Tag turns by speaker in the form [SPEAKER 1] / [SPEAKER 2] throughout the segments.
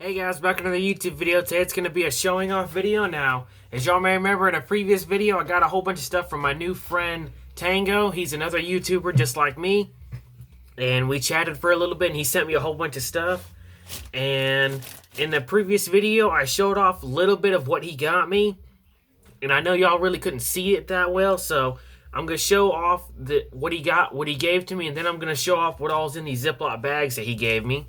[SPEAKER 1] Hey guys, back in another YouTube video. Today it's going to be a showing off video now. As y'all may remember in a previous video, I got a whole bunch of stuff from my new friend Tango. He's another YouTuber just like me. And we chatted for a little bit and he sent me a whole bunch of stuff. And in the previous video, I showed off a little bit of what he got me. And I know y'all really couldn't see it that well, so I'm going to show off what he gave to me, and then I'm going to show off what all's in these Ziploc bags that he gave me.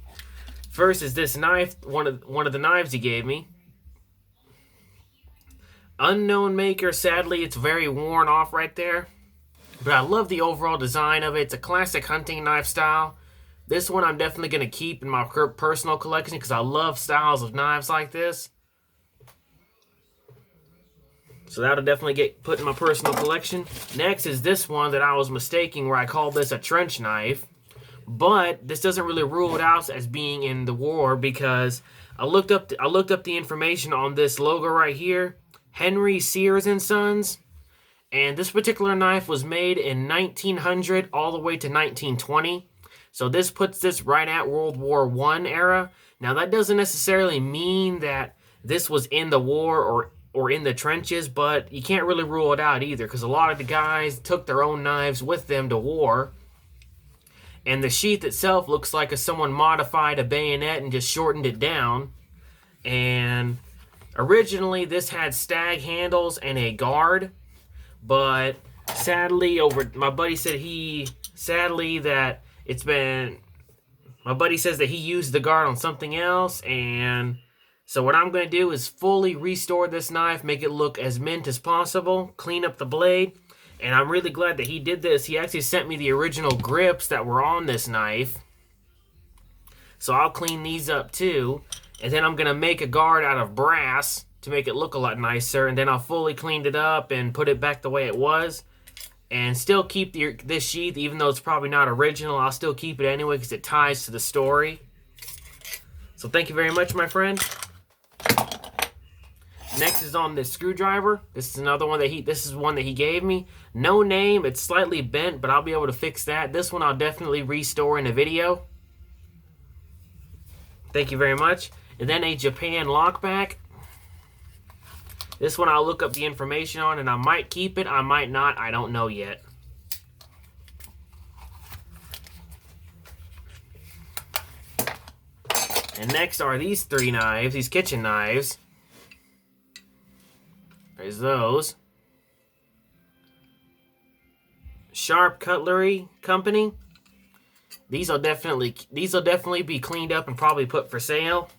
[SPEAKER 1] First is this knife, one of the knives he gave me. Unknown maker, sadly it's very worn off right there. But I love the overall design of it. It's a classic hunting knife style. This one I'm definitely going to keep in my personal collection because I love styles of knives like this. So that'll definitely get put in my personal collection. Next is this one that I was mistaking where I called this a trench knife. But this doesn't really rule it out as being in the war because I looked up the information on this logo right here, Henry Sears and Sons, and this particular knife was made in 1900 all the way to 1920. So this puts this right at World War I era. Now that doesn't necessarily mean that this was in the war or in the trenches, but you can't really rule it out either because a lot of the guys took their own knives with them to war. And the sheath itself looks like someone modified a bayonet and just shortened it down. And originally this had stag handles and a guard. But sadly, my buddy says that he used the guard on something else. And so what I'm going to do is fully restore this knife, make it look as mint as possible, clean up the blade. And I'm really glad that he did this. He actually sent me the original grips that were on this knife. So I'll clean these up too. And then I'm going to make a guard out of brass to make it look a lot nicer. And then I'll fully clean it up and put it back the way it was. And still keep this sheath, even though it's probably not original. I'll still keep it anyway because it ties to the story. So thank you very much, my friend. Next is on this screwdriver. This is another one this is one that he gave me. No name, it's slightly bent, but I'll be able to fix that. This one I'll definitely restore in a video. Thank you very much. And then a Japan lockback. This one I'll look up the information on and I might keep it, I might not, I don't know yet. And next are these three knives, these kitchen knives. There's those. Sharp Cutlery Company. These will definitely be cleaned up and probably put for sale.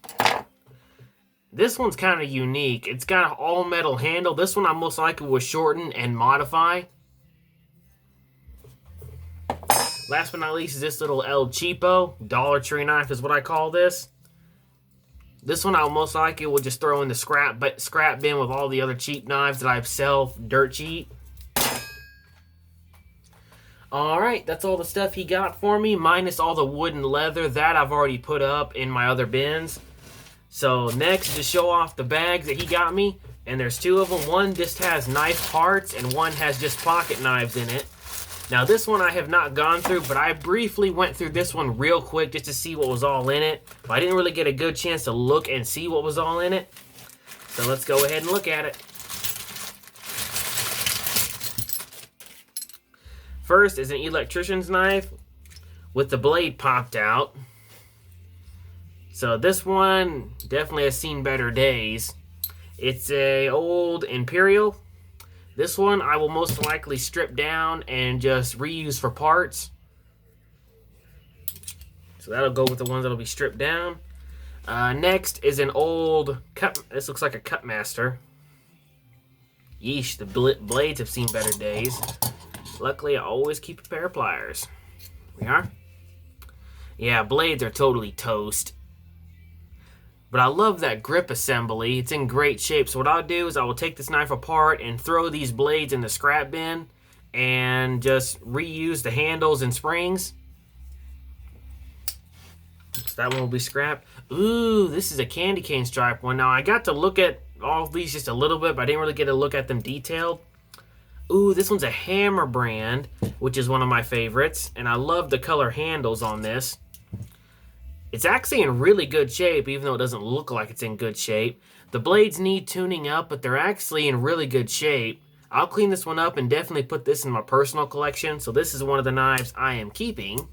[SPEAKER 1] This one's kind of unique. It's got an all metal handle. This one I most likely will shorten and modify. Last but not least is this little El Cheapo Dollar Tree knife is what I call this. This one I'll most likely will just throw in the scrap bin with all the other cheap knives that I sell dirt cheap. Alright, that's all the stuff he got for me, minus all the wood and leather. That I've already put up in my other bins. So next, to show off the bags that he got me, and there's two of them. One just has knife parts, and one has just pocket knives in it. Now this one I have not gone through, but I briefly went through this one real quick just to see what was all in it. But I didn't really get a good chance to look and see what was all in it. So let's go ahead and look at it. First is an electrician's knife with the blade popped out. So this one definitely has seen better days. It's a old Imperial. This one I will most likely strip down and just reuse for parts. So that'll go with the ones that'll be stripped down. Next is an old cut. This looks like a Cutmaster. Yeesh, the blades have seen better days. Luckily, I always keep a pair of pliers. We are. Yeah, blades are totally toast. But I love that grip assembly. It's in great shape. So what I'll do is I will take this knife apart and throw these blades in the scrap bin and just reuse the handles and springs. So that one will be scrapped. Ooh, this is a candy cane stripe one. Now I got to look at all of these just a little bit, but I didn't really get to look at them detailed. Ooh, this one's a Hammer brand, which is one of my favorites. And I love the color handles on this. It's actually in really good shape, even though it doesn't look like it's in good shape. The blades need tuning up, but they're actually in really good shape. I'll clean this one up and definitely put this in my personal collection. So this is one of the knives I am keeping.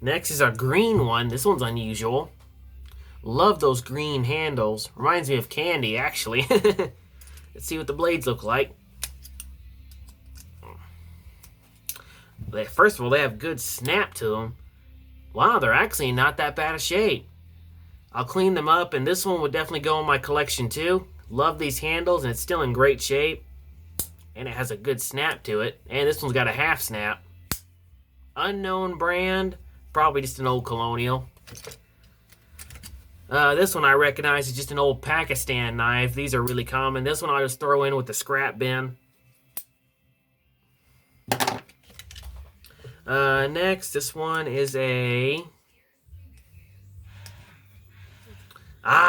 [SPEAKER 1] Next is our green one. This one's unusual. Love those green handles. Reminds me of candy, actually. Let's see what the blades look like. First of all, they have good snap to them. Wow, they're actually not that bad of shape. I'll clean them up, and this one would definitely go in my collection too. Love these handles, and it's still in great shape. And it has a good snap to it. And this one's got a half snap. Unknown brand. Probably just an old Colonial. This one I recognize is just an old Pakistan knife. These are really common. This one I'll just throw in with the scrap bin. Next, this one is a...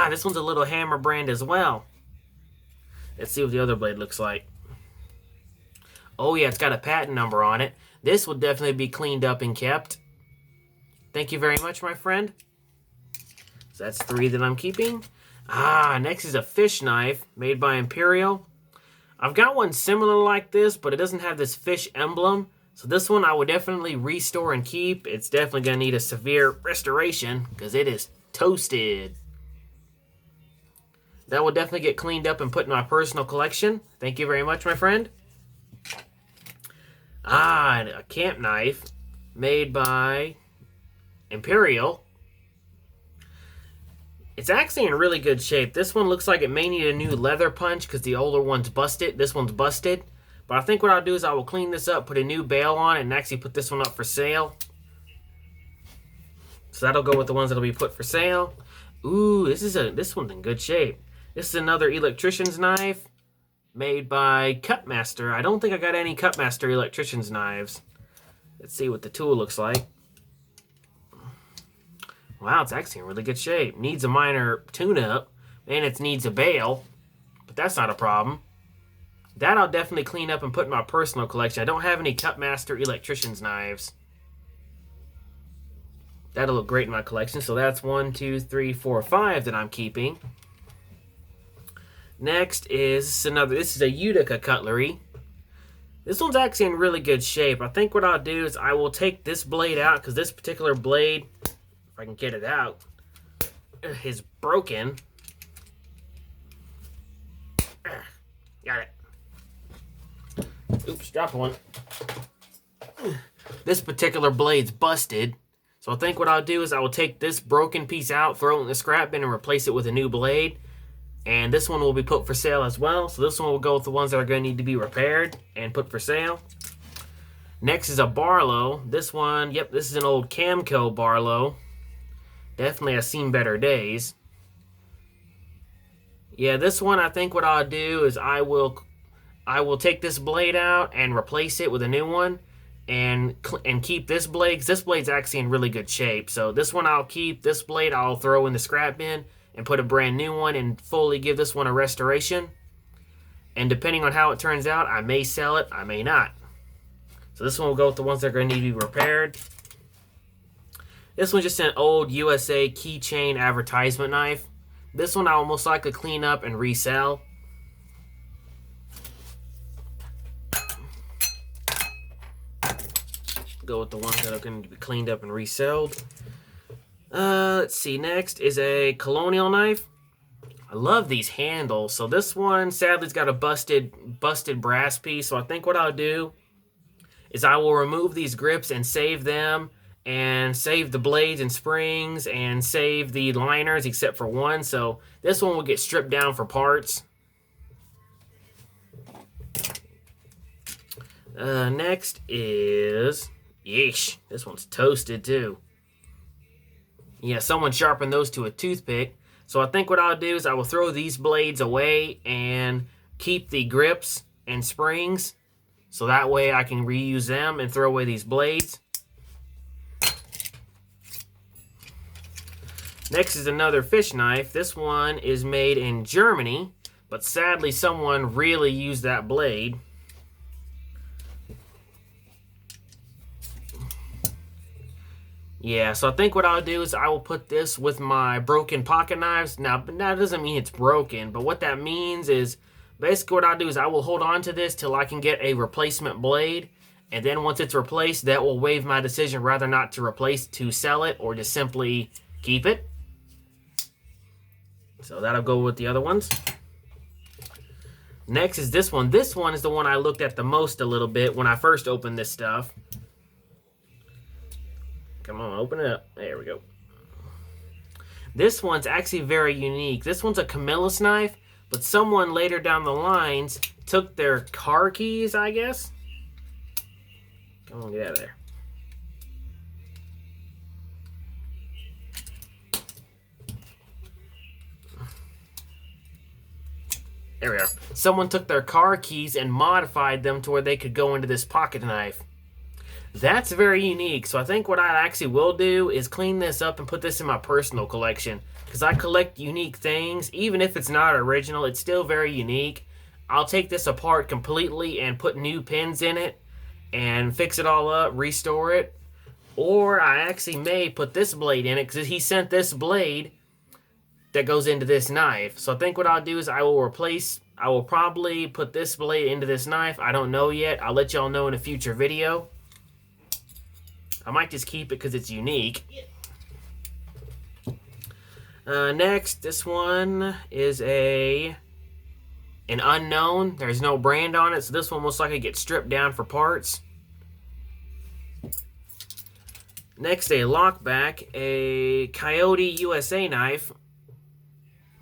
[SPEAKER 1] this one's a little Hammer brand as well. Let's see what the other blade looks like. Oh yeah, it's got a patent number on it. This will definitely be cleaned up and kept. Thank you very much, my friend. So that's 3 that I'm keeping. Next is a fish knife made by Imperial. I've got one similar like this, but it doesn't have this fish emblem. So this one I would definitely restore and keep. It's definitely going to need a severe restoration because it is toasted. That will definitely get cleaned up and put in my personal collection. Thank you very much, my friend. A camp knife made by Imperial. It's actually in really good shape. This one looks like it may need a new leather punch because the older one's busted. This one's busted. But I think what I'll do is I will clean this up, put a new bail on it, and actually put this one up for sale. So that'll go with the ones that'll be put for sale. Ooh, this one's in good shape. This is another electrician's knife made by Cutmaster. I don't think I got any Cutmaster electrician's knives. Let's see what the tool looks like. Wow, it's actually in really good shape. Needs a minor tune-up, and it needs a bail, but that's not a problem. That I'll definitely clean up and put in my personal collection. I don't have any Cutmaster electrician's knives. That'll look great in my collection. So that's 1, 2, 3, 4, 5 that I'm keeping. Next is another. This is a Utica cutlery. This one's actually in really good shape. I think what I'll do is I will take this blade out because this particular blade, if I can get it out, is broken. Got it. Oops, dropped one. This particular blade's busted. So I think what I'll do is I will take this broken piece out, throw it in the scrap bin, and replace it with a new blade. And this one will be put for sale as well. So this one will go with the ones that are going to need to be repaired and put for sale. Next is a Barlow. This one, yep, this is an old Camco Barlow. Definitely has seen better days. Yeah, this one, I think what I'll do is I will take this blade out and replace it with a new one. And keep this blade, because this blade's actually in really good shape. So this one I'll keep. This blade I'll throw in the scrap bin and put a brand new one and fully give this one a restoration. And depending on how it turns out, I may sell it, I may not. So this one will go with the ones that are going to need to be repaired. This one's just an old USA keychain advertisement knife. This one I'll most likely clean up and resell. Go with the ones that are going to be cleaned up and resold. Let's see. Next is a Colonial knife. I love these handles. So this one, sadly, has got a busted brass piece. So I think what I'll do is I will remove these grips and save them, and save the blades and springs, and save the liners except for one. So this one will get stripped down for parts. Next is... Yeesh, this one's toasted too. Yeah, someone sharpened those to a toothpick. So I think what I'll do is I will throw these blades away and keep the grips and springs. So that way I can reuse them and throw away these blades. Next is another fish knife. This one is made in Germany, but sadly someone really used that blade. Yeah, so I think what I'll do is I will put this with my broken pocket knives. Now, that doesn't mean it's broken, but what that means is basically what I'll do is I will hold on to this till I can get a replacement blade. And then once it's replaced, that will waive my decision rather not to replace, to sell it, or just simply keep it. So that'll go with the other ones. Next is this one. This one is the one I looked at the most a little bit when I first opened this stuff. Come on, open it up. There we go. This one's actually very unique. This one's a Camillus knife, but someone later down the lines took their car keys, I guess. Come on, get out of there. There we are. Someone took their car keys and modified them to where they could go into this pocket knife. That's very unique, so I think what I actually will do is clean this up and put this in my personal collection. Because I collect unique things, even if it's not original, it's still very unique. I'll take this apart completely and put new pins in it and fix it all up, restore it. Or I actually may put this blade in it because he sent this blade that goes into this knife. So I think what I'll do is I will probably put this blade into this knife. I don't know yet. I'll let y'all know in a future video. I might just keep it because it's unique. Next, this one is an unknown. There's no brand on it, so this one most likely gets stripped down for parts. Next, a lockback, a Coyote USA knife.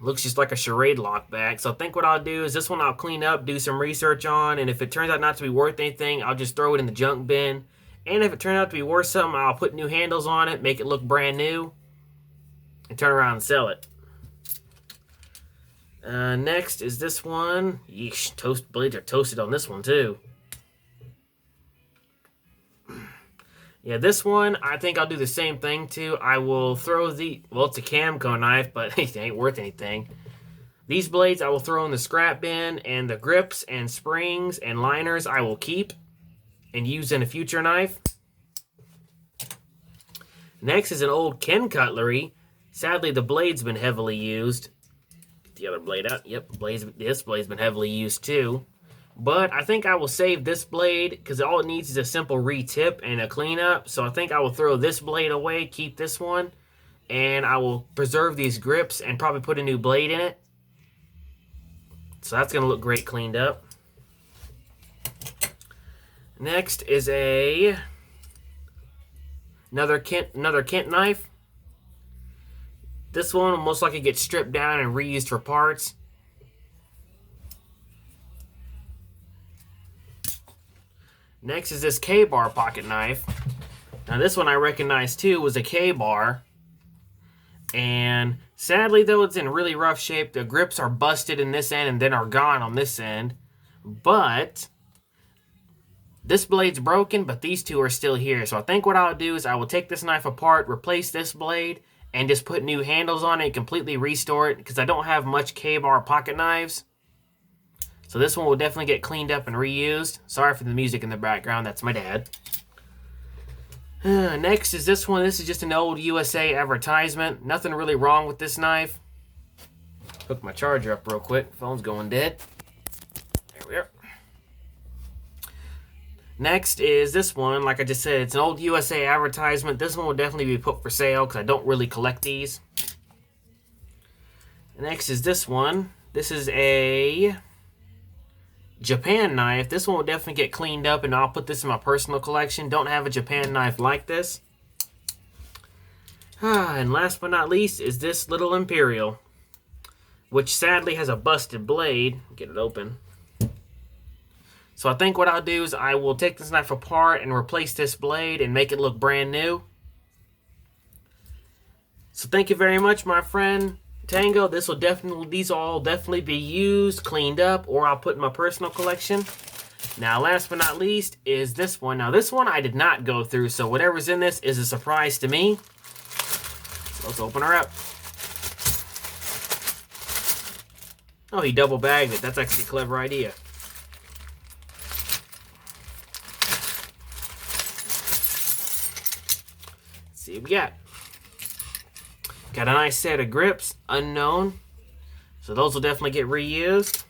[SPEAKER 1] Looks just like a charade lockback. So I think what I'll do is this one I'll clean up, do some research on, and if it turns out not to be worth anything, I'll just throw it in the junk bin. And if it turns out to be worth something, I'll put new handles on it, make it look brand new, and turn around and sell it. Next is this one. Yeesh, toast blades are toasted on this one too. Yeah, this one, I think I'll do the same thing too. I will throw well, it's a Camco knife, but it ain't worth anything. These blades I will throw in the scrap bin, and the grips and springs and liners I will keep and use in a future knife. Next is an old Ken cutlery. Sadly, the blade's been heavily used. Get the other blade out. Yep, this blade's been heavily used too. But I think I will save this blade because all it needs is a simple re-tip and a cleanup. So I think I will throw this blade away, keep this one, and I will preserve these grips and probably put a new blade in it. So that's going to look great cleaned up. Next is another Kent knife. This one will most likely get stripped down and reused for parts. Next is this K-bar pocket knife. Now this one I recognize too was a K-bar. And sadly though, it's in really rough shape. The grips are busted in this end and then are gone on this end. But this blade's broken, but these two are still here. So I think what I'll do is I will take this knife apart, replace this blade, and just put new handles on it and completely restore it because I don't have much K-bar pocket knives. So this one will definitely get cleaned up and reused. Sorry for the music in the background, that's my dad. Next is this one. This is just an old USA advertisement. Nothing really wrong with this knife. Hook my charger up real quick. Phone's going dead. There we are. Next is this one. Like I just said, it's an old USA advertisement. This one will definitely be put for sale because I don't really collect these. Next is this one. This is a Japan knife. This one will definitely get cleaned up and I'll put this in my personal collection. Don't have a Japan knife like this. And last but not least is this little Imperial, which sadly has a busted blade. Get it open. So I think what I'll do is I will take this knife apart and replace this blade and make it look brand new. So thank you very much, my friend Tango. These will all definitely be used, cleaned up, or I'll put in my personal collection. Now, last but not least is this one. Now, this one I did not go through, so whatever's in this is a surprise to me. So let's open her up. Oh, he double bagged it. That's actually a clever idea. See what we got? Got a nice set of grips, unknown. So those will definitely get reused.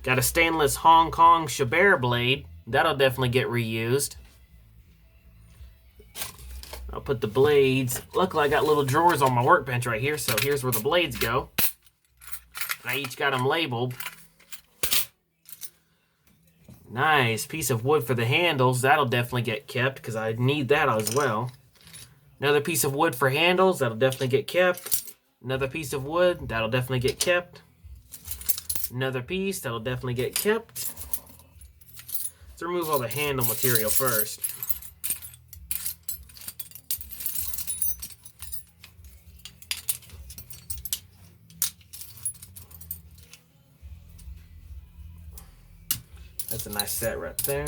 [SPEAKER 1] Got a stainless Hong Kong Chabert blade. That'll definitely get reused. I'll put the blades. Luckily, I got little drawers on my workbench right here, so here's where the blades go. And I each got them labeled. Nice piece of wood for the handles. That'll definitely get kept because I need that as well. Another piece of wood for handles. That'll definitely get kept. Another piece of wood. That'll definitely get kept. Another piece. That'll definitely get kept. Let's remove all the handle material first. That's a nice set right there.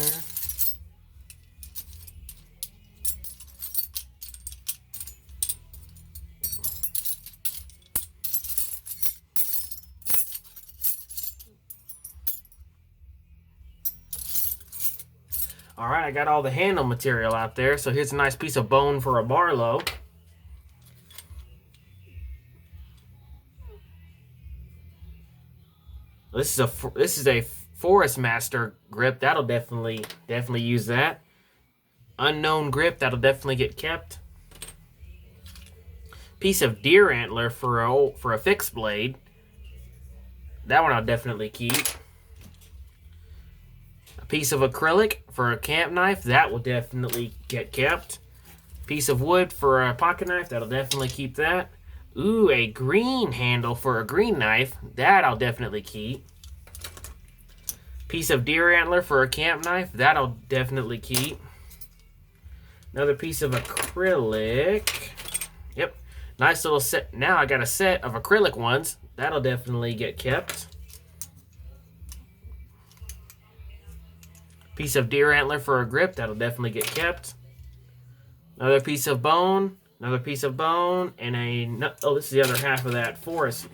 [SPEAKER 1] All right, I got all the handle material out there. So here's a nice piece of bone for a Barlow. This is a Forest Master grip. That'll definitely use that. Unknown grip. That'll definitely get kept. Piece of deer antler for a fixed blade. That one I'll definitely keep. A piece of acrylic for a camp knife. That will definitely get kept. Piece of wood for a pocket knife. That'll definitely keep that. Ooh, a green handle for a green knife. That I'll definitely keep. Piece of deer antler for a camp knife. That'll definitely keep. Another piece of acrylic. Yep. Nice little set. Now I got a set of acrylic ones. That'll definitely get kept. Piece of deer antler for a grip. That'll definitely get kept. Another piece of bone. Another piece of bone. And oh, this is the other half of that forest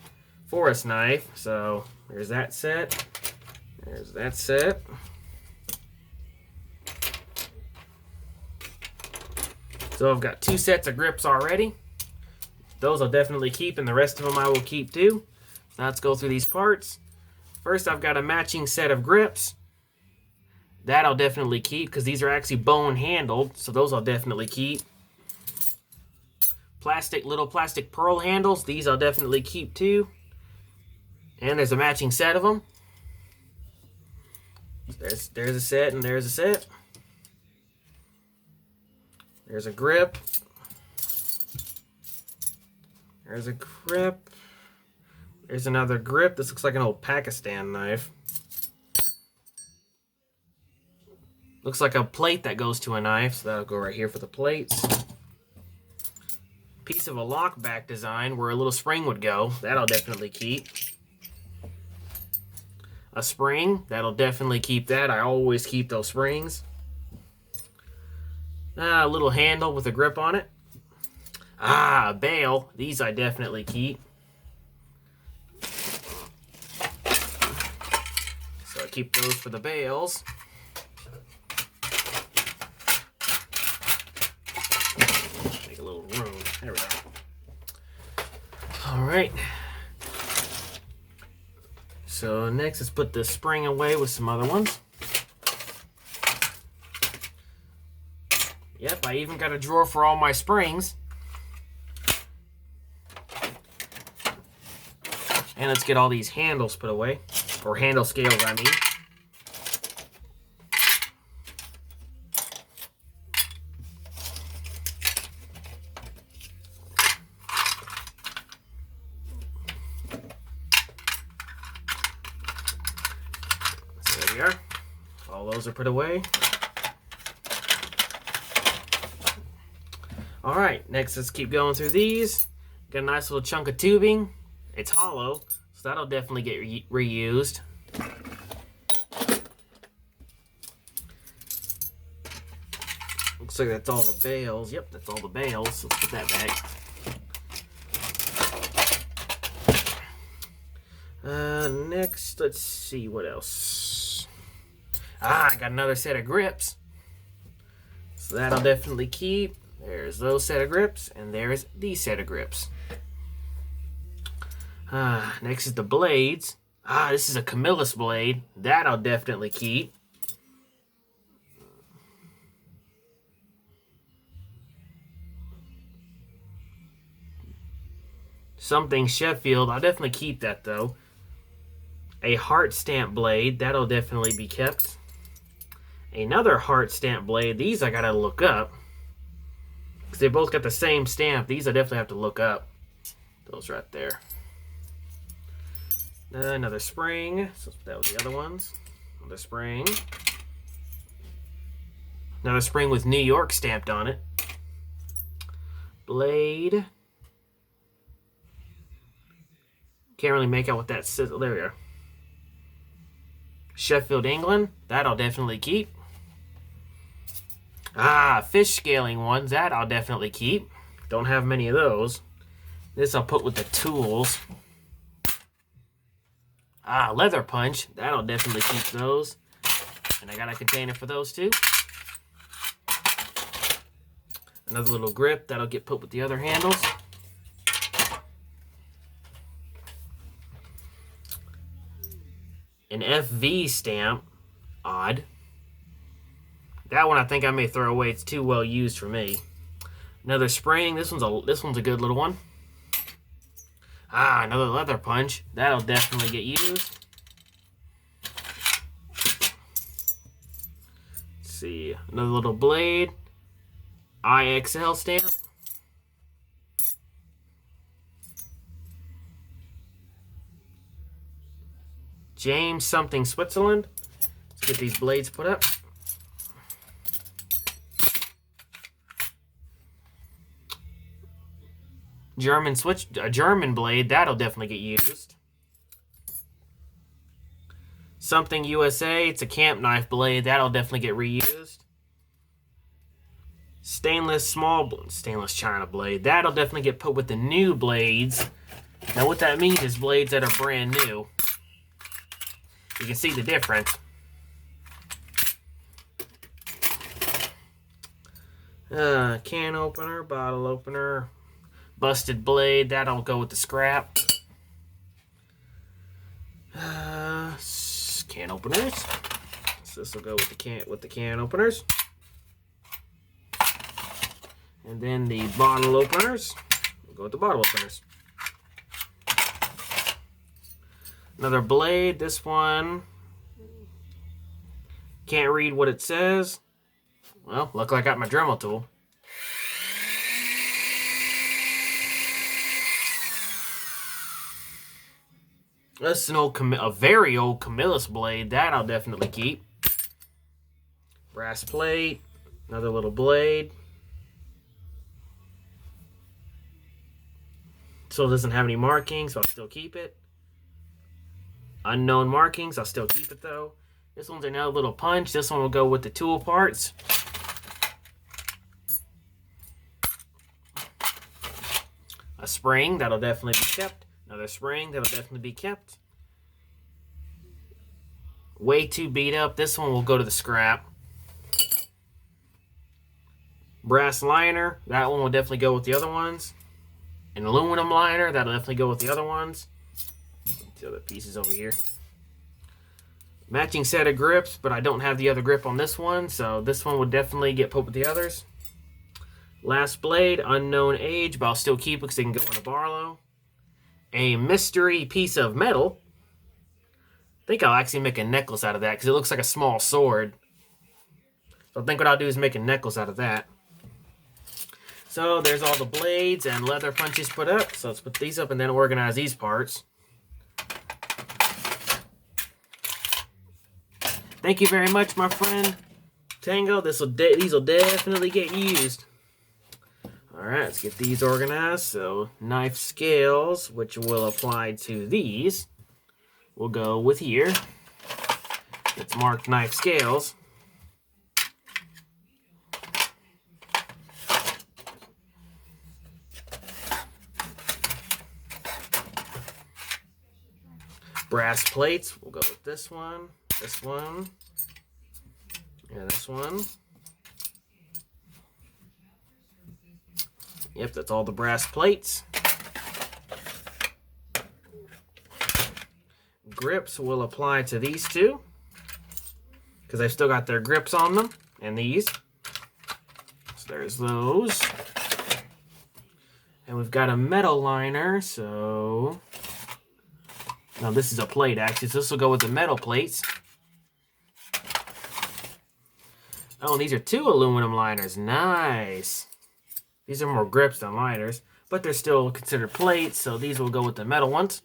[SPEAKER 1] knife. So there's that set. There's that set. So I've got 2 sets of grips already. Those I'll definitely keep, and the rest of them I will keep too. So let's go through these parts. First, I've got a matching set of grips. That I'll definitely keep because these are actually bone handled. So those I'll definitely keep. Little plastic pearl handles. These I'll definitely keep too. And there's a matching set of them. There's a set and there's a set. There's a grip. There's a grip. There's another grip. This looks like an old Pakistan knife. Looks like a plate that goes to a knife, so that'll go right here for the plates. Piece of a lockback design where a little spring would go. That'll definitely keep. A spring, that'll definitely keep that. I always keep those springs. A little handle with a grip on it. A bail. These I definitely keep. So I keep those for the bails. Make a little room. There we go. All right. So next, let's put the spring away with some other ones. Yep, I even got a drawer for all my springs. And let's get all these handles put away. Or handle scales, I mean. So there we are. All those are put away. Alright, next let's keep going through these. Got a nice little chunk of tubing. It's hollow, so that'll definitely get reused. Looks like that's all the bales. Yep, that's all the bales. So let's put that back. Next, let's see what else. I got another set of grips. So that'll definitely keep. There's those set of grips, and there's these set of grips. Next is the blades. This is a Camillus blade. That I'll definitely keep. Something Sheffield. I'll definitely keep that, though. A heart stamp blade. That'll definitely be kept. Another heart stamp blade. These I gotta look up. Because they both got the same stamp. These I definitely have to look up. Those right there. Another spring. So that was the other ones. Another spring. Another spring with New York stamped on it. Blade. Can't really make out what that says. There we are. Sheffield, England. That I'll definitely keep. Fish scaling ones. That I'll definitely keep. Don't have many of those. This I'll put with the tools. Leather punch. That'll definitely keep those. And I got a container for those too. Another little grip. That'll get put with the other handles. An FV stamp. Odd. That one I think I may throw away. It's too well used for me. Another spring. This one's a good little one. Another leather punch. That'll definitely get used. Let's see. Another little blade. IXL stamp. James something Switzerland. Let's get these blades put up. German blade, that'll definitely get used. Something USA, it's a camp knife blade, that'll definitely get reused. Stainless China blade, that'll definitely get put with the new blades. Now what that means is blades that are brand new. You can see the difference. Can opener, bottle opener. Busted blade, that'll go with the scrap. Can openers. So this will go with the can openers. And then the bottle openers. We'll go with the bottle openers. Another blade. This one. Can't read what it says. Well, luckily I got my Dremel tool. That's a very old Camillus blade. That I'll definitely keep. Brass plate. Another little blade. Still doesn't have any markings, so I'll still keep it. Unknown markings. I'll still keep it, though. This one's another little punch. This one will go with the tool parts. A spring. That'll definitely be kept. Another spring, that'll definitely be kept. Way too beat up. This one will go to the scrap. Brass liner, that one will definitely go with the other ones. An aluminum liner, that'll definitely go with the other ones. The other pieces over here. Matching set of grips, but I don't have the other grip on this one, so this one would definitely get put with the others. Last blade, unknown age, but I'll still keep it because it can go in a Barlow. A mystery piece of metal. I think I'll actually make a necklace out of that because it looks like a small sword. So I think what I'll do is make a necklace out of that. So there's all the blades and leather punches put up. So let's put these up and then organize these parts. Thank you very much, my friend Tango. These will definitely get used. Alright, let's get these organized. So, knife scales, which will apply to these, will go with here. It's marked knife scales. Brass plates, we'll go with this one, and this one. Yep, that's all the brass plates. Grips will apply to these two, because they've still got their grips on them, and these. So there's those. And we've got a metal liner, so... No, this is a plate, actually, so this will go with the metal plates. Oh, and these are 2 aluminum liners. Nice. These are more grips than liners, but they're still considered plates, so these will go with the metal ones.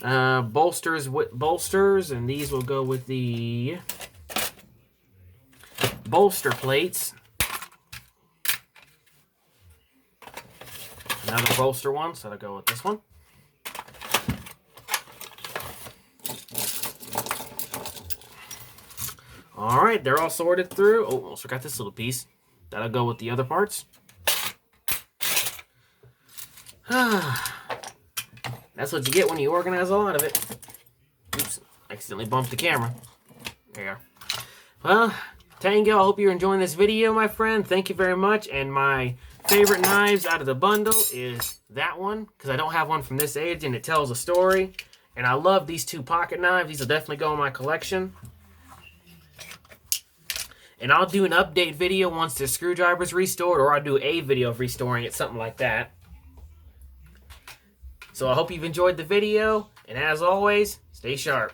[SPEAKER 1] Bolsters, and these will go with the bolster plates. Another bolster one, so I'll go with this one. All right, they're all sorted through. Oh, almost forgot this little piece. That'll go with the other parts. That's what you get when you organize a lot of it. Oops, accidentally bumped the camera. There you are. Well, Tango, I hope you're enjoying this video, my friend. Thank you very much. And my favorite knives out of the bundle is that one, because I don't have one from this age, and it tells a story. And I love these 2 pocket knives. These will definitely go in my collection. And I'll do an update video once the screwdriver's restored, or I'll do a video of restoring it, something like that. So I hope you've enjoyed the video, and as always, stay sharp.